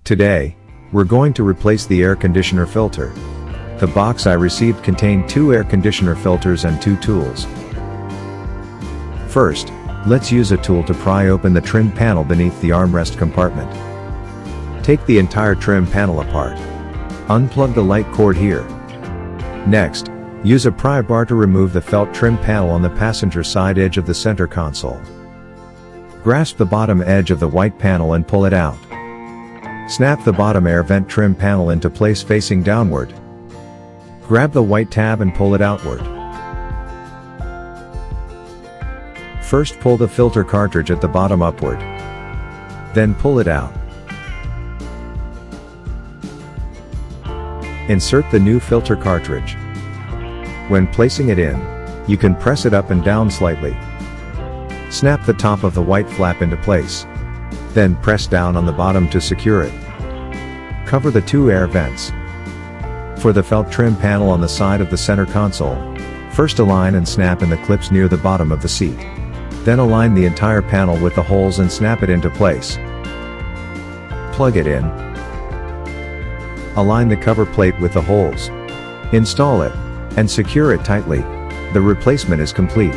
Today, we're going to replace the air conditioner filter. The box I received contained 2 air conditioner filters and 2 tools. First, let's use a tool to pry open the trim panel beneath the armrest compartment. Take the entire trim panel apart. Unplug the light cord here. Next, use a pry bar to remove the felt trim panel on the passenger side edge of the center console. Grasp the bottom edge of the white panel and pull it out. Snap the bottom air vent trim panel into place facing downward. Grab the white tab and pull it outward. First pull the filter cartridge at the bottom upward. Then pull it out. Insert the new filter cartridge. When placing it in, you can press it up and down slightly. Snap the top of the white flap into place. Then press down on the bottom to secure it. Cover the 2 air vents. For the felt trim panel on the side of the center console, first align and snap in the clips near the bottom of the seat. Then align the entire panel with the holes and snap it into place. Plug it in. Align the cover plate with the holes. Install it, and secure it tightly. The replacement is complete.